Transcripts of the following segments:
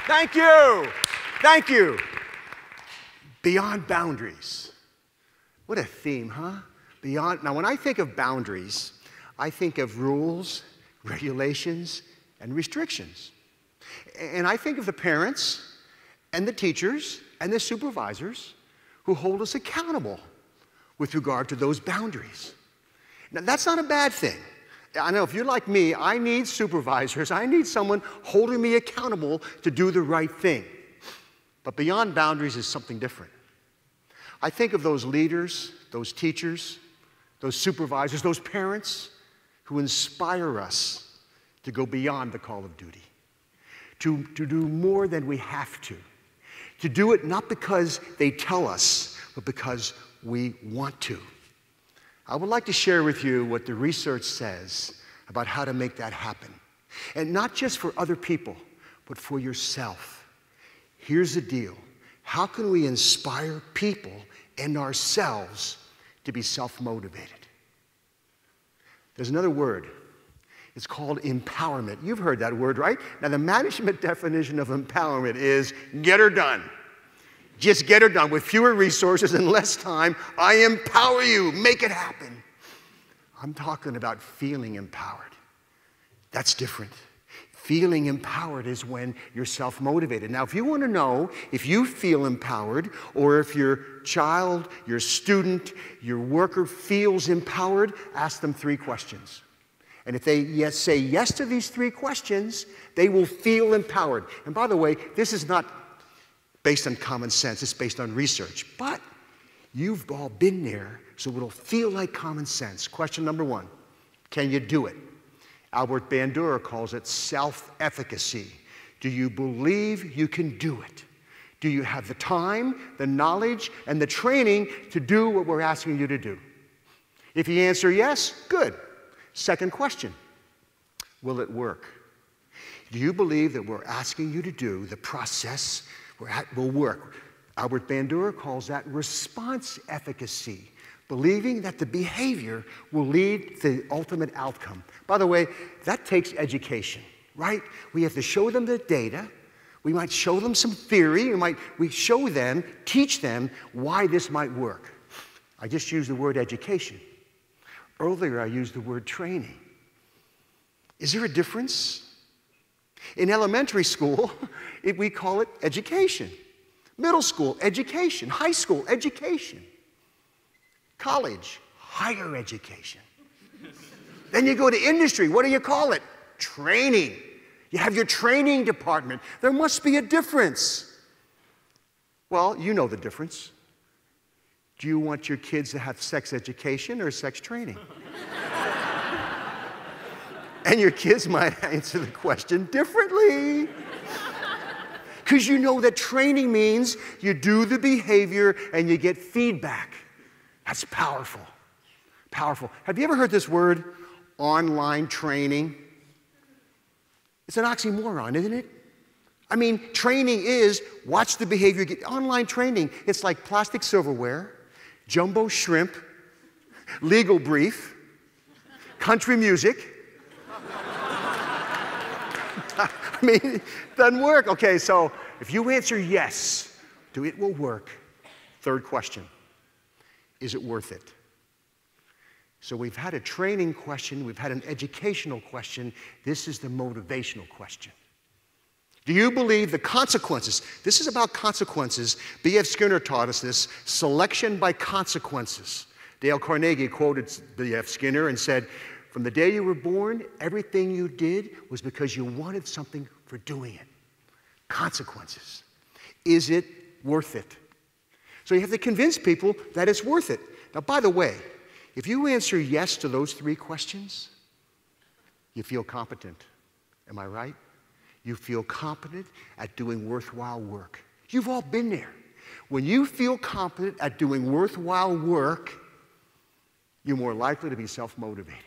Thank you. Thank you. Beyond boundaries. What a theme, huh? Beyond. Now, when I think of boundaries, I think of rules, regulations, and restrictions. And I think of the parents and the teachers and the supervisors who hold us accountable with regard to those boundaries. Now, that's not a bad thing. I know if you're like me, I need supervisors. I need someone holding me accountable to do the right thing. But beyond boundaries is something different. I think of those leaders, those teachers, those supervisors, those parents who inspire us to go beyond the call of duty, to do more than we have to do it not because they tell us, but because we want to. I would like to share with you what the research says about how to make that happen. And not just for other people, but for yourself. Here's the deal. How can we inspire people and ourselves to be self-motivated? There's another word. It's called empowerment. You've heard that word, right? Now, the management definition of empowerment is get her done. Just get her done with fewer resources and less time. I empower you. Make it happen. I'm talking about feeling empowered. That's different. Feeling empowered is when you're self-motivated. Now, if you want to know if you feel empowered or if your child, your student, your worker feels empowered, ask them 3 questions. And if they say yes to these 3 questions, they will feel empowered. And by the way, this is not based on common sense, it's based on research. But you've all been there, so it'll feel like common sense. Question number 1, can you do it? Albert Bandura calls it self-efficacy. Do you believe you can do it? Do you have the time, the knowledge, and the training to do what we're asking you to do? If you answer yes, good. Second question, will it work? Do you believe that we're asking you to do the process will work? Albert Bandura calls that response efficacy, believing that the behavior will lead to the ultimate outcome. By the way, that takes education, right? We have to show them the data. We might show them some theory. We show them, teach them why this might work. I just used the word education. Earlier, I used the word training. Is there a difference? In elementary school, we call it education. Middle school, education. High school, education. College, higher education. Then you go to industry. What do you call it? Training. You have your training department. There must be a difference. Well, you know the difference. Do you want your kids to have sex education or sex training? And your kids might answer the question differently. Because you know that training means you do the behavior and you get feedback. That's powerful. Powerful. Have you ever heard this word, online training? It's an oxymoron, isn't it? I mean, training is watch the behavior. Online training, it's like plastic silverware, jumbo shrimp, legal brief, country music. I mean, it doesn't work. Okay, so if you answer yes to it will work, third question, is it worth it? So we've had a training question, we've had an educational question, this is the motivational question. Do you believe the consequences? This is about consequences. B.F. Skinner taught us this, selection by consequences. Dale Carnegie quoted B.F. Skinner and said, from the day you were born, everything you did was because you wanted something for doing it. Consequences. Is it worth it? So you have to convince people that it's worth it. Now, by the way, if you answer yes to those 3 questions, you feel competent. Am I right? You feel competent at doing worthwhile work. You've all been there. When you feel competent at doing worthwhile work, you're more likely to be self-motivated.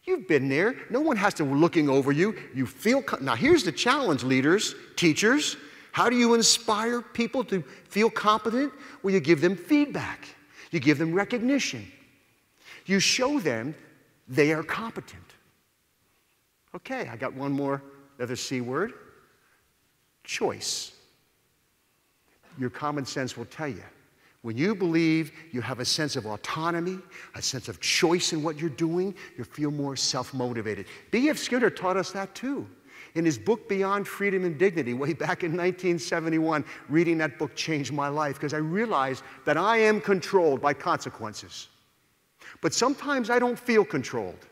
You've been there. No one has to be looking over you. You feel. Now, here's the challenge, leaders, teachers. How do you inspire people to feel competent? Well, you give them feedback. You give them recognition. You show them they are competent. Okay, I got one more, another C word. choice. Your common sense will tell you. When you believe you have a sense of autonomy, a sense of choice in what you're doing, you feel more self-motivated. B.F. Skinner taught us that too. In his book, Beyond Freedom and Dignity, way back in 1971, reading that book changed my life because I realized that I am controlled by consequences. But sometimes I don't feel controlled.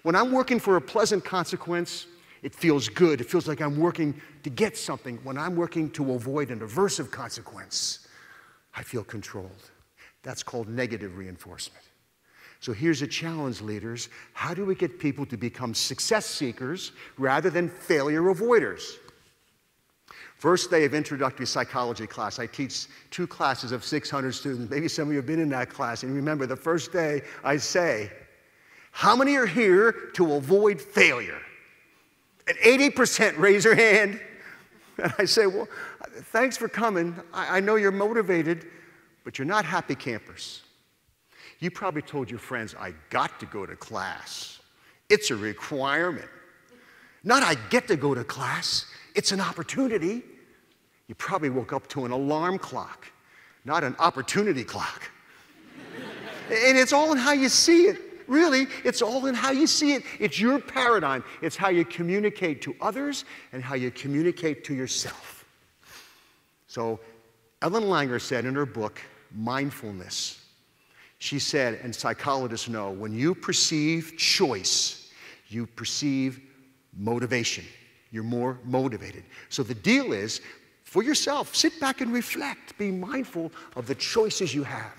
When I'm working for a pleasant consequence, it feels good. It feels like I'm working to get something. When I'm working to avoid an aversive consequence, I feel controlled. That's called negative reinforcement. So here's a challenge, leaders. How do we get people to become success seekers rather than failure avoiders? First day of introductory psychology class. I teach 2 classes of 600 students. Maybe some of you have been in that class. And remember, the first day I say, how many are here to avoid failure? And 80% raise their hand. And I say, well, thanks for coming. I know you're motivated, but you're not happy campers. You probably told your friends, I got to go to class. It's a requirement. Not I get to go to class. It's an opportunity. You probably woke up to an alarm clock, not an opportunity clock. And it's all in how you see it. Really, it's all in how you see it. It's your paradigm. It's how you communicate to others and how you communicate to yourself. So Ellen Langer said in her book, Mindfulness, she said, and psychologists know, when you perceive choice, you perceive motivation. You're more motivated. So the deal is, for yourself, sit back and reflect. Be mindful of the choices you have.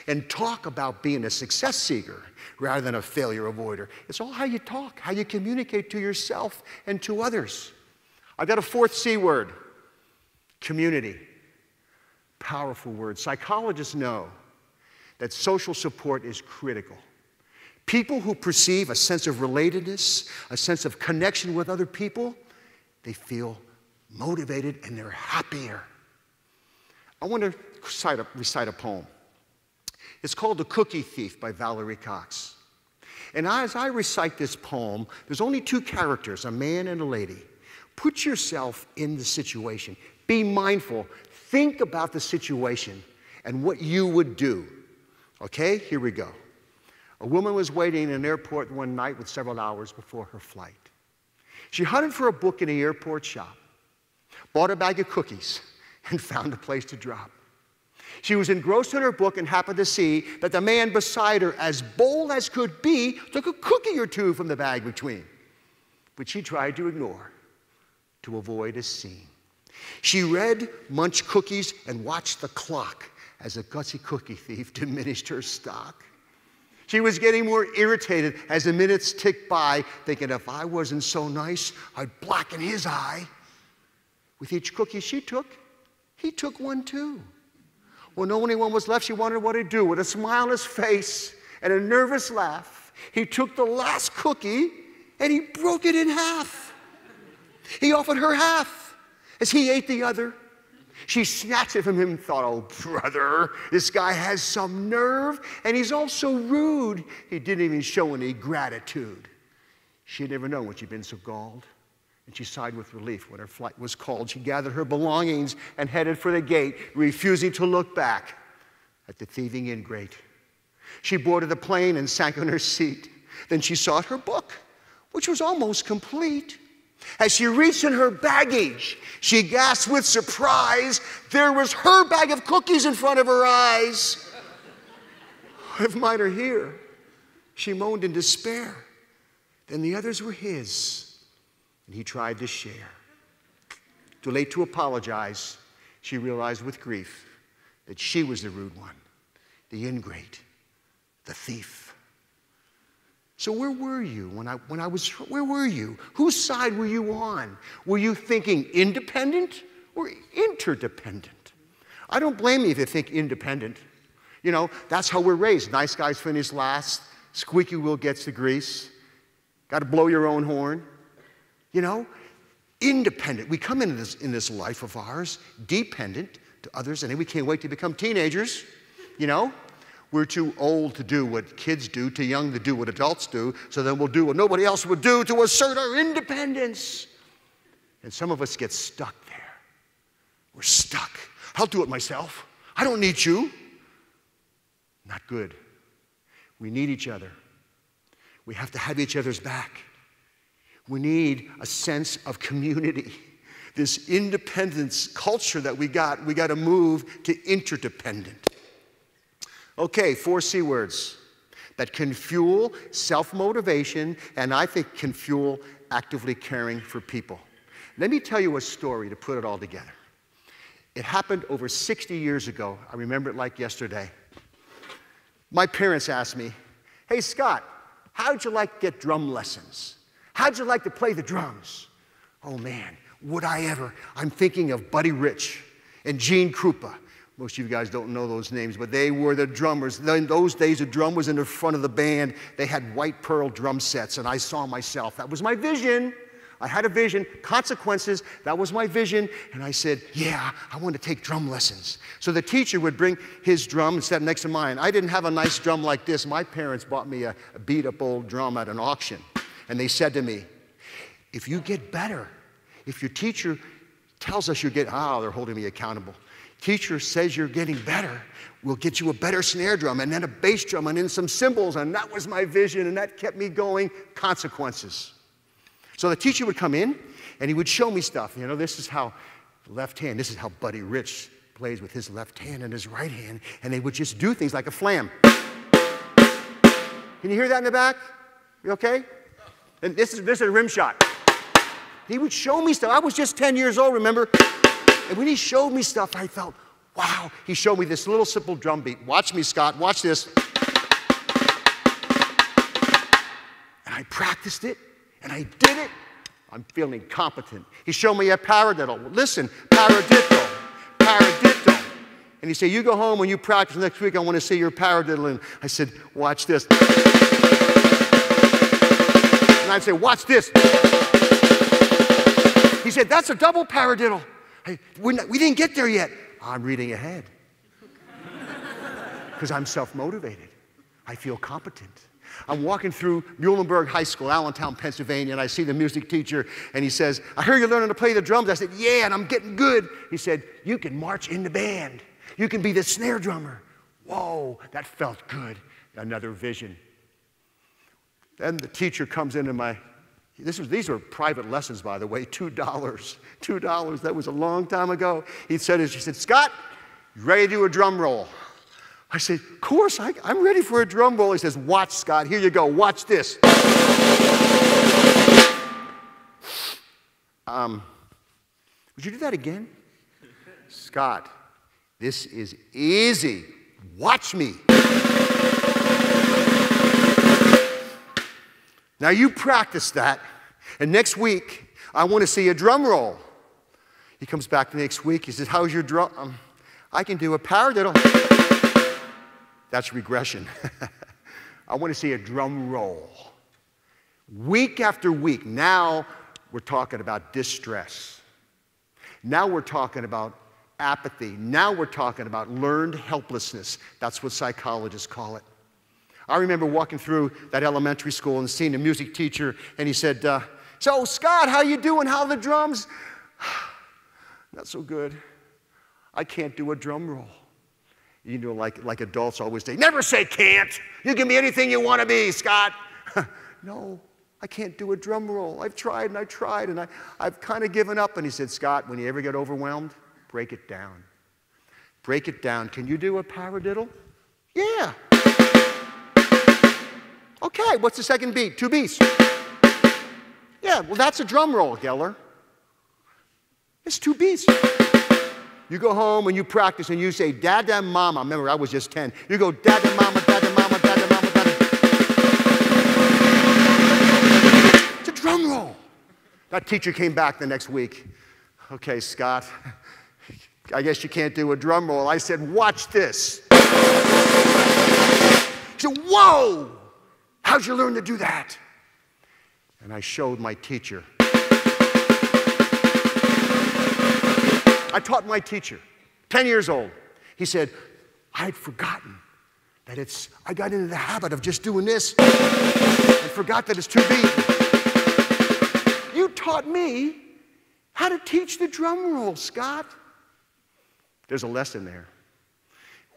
And talk about being a success seeker rather than a failure avoider. It's all how you talk, how you communicate to yourself and to others. I've got a 4th C word, community. Powerful word. Psychologists know that social support is critical. People who perceive a sense of relatedness, a sense of connection with other people, they feel motivated and they're happier. I want to recite a poem. It's called The Cookie Thief by Valerie Cox. And as I recite this poem, there's only 2 characters, a man and a lady. Put yourself in the situation. Be mindful. Think about the situation and what you would do. Okay, here we go. A woman was waiting in an airport one night with several hours before her flight. She hunted for a book in the airport shop, bought a bag of cookies, and found a place to drop. She was engrossed in her book and happened to see that the man beside her, as bold as could be, took a cookie or 2 from the bag between, which she tried to ignore to avoid a scene. She read, munched cookies, and watched the clock as the gutsy cookie thief diminished her stock. She was getting more irritated as the minutes ticked by, thinking if I wasn't so nice, I'd blacken his eye. With each cookie she took, he took one too. When only one was left, she wondered what he'd do. With a smile on his face and a nervous laugh, he took the last cookie and he broke it in half. He offered her half as he ate the other. She snatched it from him and thought, oh, brother, this guy has some nerve, and he's also rude. He didn't even show any gratitude. She had never known when she'd been so galled. And she sighed with relief when her flight was called. She gathered her belongings and headed for the gate, refusing to look back at the thieving ingrate. She boarded the plane and sank on her seat. Then she sought her book, which was almost complete. As she reached in her baggage, she gasped with surprise. There was her bag of cookies in front of her eyes. If mine are here, she moaned in despair. Then the others were his. And he tried to share. Too late to apologize, she realized with grief that she was the rude one, the ingrate, the thief. So where were you where were you? Whose side were you on? Were you thinking independent or interdependent? I don't blame you if you think independent. You know, that's how we're raised. Nice guys finish last, squeaky wheel gets the grease, got to blow your own horn. You know, independent. We come into this life of ours dependent to others, and then we can't wait to become teenagers. You know, we're too old to do what kids do, too young to do what adults do, so then we'll do what nobody else would do to assert our independence. And some of us get stuck there. We're stuck. I'll do it myself. I don't need you. Not good. We need each other. We have to have each other's back. We need a sense of community. This independence culture that we got to move to interdependent. Okay, 4 C words that can fuel self-motivation and I think can fuel actively caring for people. Let me tell you a story to put it all together. It happened over 60 years ago. I remember it like yesterday. My parents asked me, hey, Scott, how'd you like to get drum lessons? How'd you like to play the drums? Oh, man, would I ever? I'm thinking of Buddy Rich and Gene Krupa. Most of you guys don't know those names, but they were the drummers. In those days, a drum was in the front of the band. They had white pearl drum sets, and I saw myself. That was my vision. I had a vision, consequences, that was my vision, and I said, yeah, I want to take drum lessons. So the teacher would bring his drum and set it next to mine. I didn't have a nice drum like this. My parents bought me a beat-up old drum at an auction, and they said to me, if you get better, if your teacher tells us you're getting, they're holding me accountable. Teacher says you're getting better, we'll get you a better snare drum, and then a bass drum, and then some cymbals, and that was my vision, and that kept me going, consequences. So the teacher would come in, and he would show me stuff. You know, this is how left hand, this is how Buddy Rich plays with his left hand and his right hand, and they would just do things like a flam. Can you hear that in the back? You okay? And this is a rim shot. He would show me stuff. I was just 10 years old, remember? And when he showed me stuff, I felt, wow. He showed me this little simple drum beat. Watch me, Scott. Watch this. And I practiced it. And I did it. I'm feeling competent. He showed me a paradiddle. Listen, paradiddle, paradiddle. And he said, you go home and you practice next week. I want to see your paradiddle. And I said, watch this. And I'd say, watch this. He said, that's a double paradiddle. Hey, we didn't get there yet. I'm reading ahead. Because I'm self-motivated. I feel competent. I'm walking through Muhlenberg High School, Allentown, Pennsylvania, and I see the music teacher, and he says, I hear you're learning to play the drums. I said, yeah, and I'm getting good. He said, you can march in the band. You can be the snare drummer. Whoa, that felt good. Another vision. Then the teacher comes into these were private lessons, by the way, $2. $2, that was a long time ago. She said, Scott, you ready to do a drum roll? I said, of course, I'm ready for a drum roll. He says, watch, Scott, here you go, watch this. Would you do that again? Scott, this is easy. Watch me. Now you practice that, and next week, I want to see a drum roll. He comes back the next week, he says, how's your drum? I can do a paradiddle. That's regression. I want to see a drum roll. Week after week, now we're talking about distress. Now we're talking about apathy. Now we're talking about learned helplessness. That's what psychologists call it. I remember walking through that elementary school and seeing a music teacher, and he said, so Scott, how you doing? How are the drums? Not so good. I can't do a drum roll. You know, like adults always say, never say can't. You can be anything you want to be, Scott. No, I can't do a drum roll. I've tried and I tried, and I've kind of given up. And he said, Scott, when you ever get overwhelmed, break it down. Break it down. Can you do a paradiddle? Yeah. Okay, what's the second beat? 2 beats. Yeah, well, that's a drum roll, Geller. It's 2 beats. You go home and you practice and you say, Dada Mama. Remember, I was just 10. You go, Dada Mama, Dada Mama, Dada Mama, Dada. It's a drum roll. That teacher came back the next week. Okay, Scott, I guess you can't do a drum roll. I said, watch this. He said, whoa, how'd you learn to do that? And I showed my teacher. I taught my teacher, 10 years old. He said, I'd forgotten that I got into the habit of just doing this and forgot that it's 2 beats. You taught me how to teach the drum roll, Scott. There's a lesson there.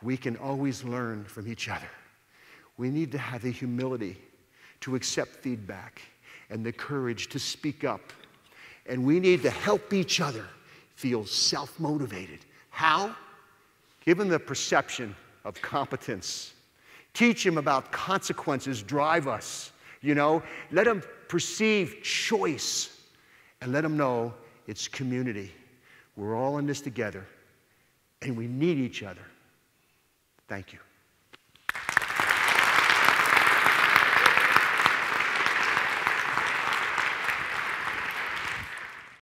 We can always learn from each other. We need to have the humility to accept feedback and the courage to speak up. And we need to help each other feel self-motivated. How? Give them the perception of competence. Teach them about consequences drive us. Let them perceive choice. And let them know it's community. We're all in this together. And we need each other. Thank you.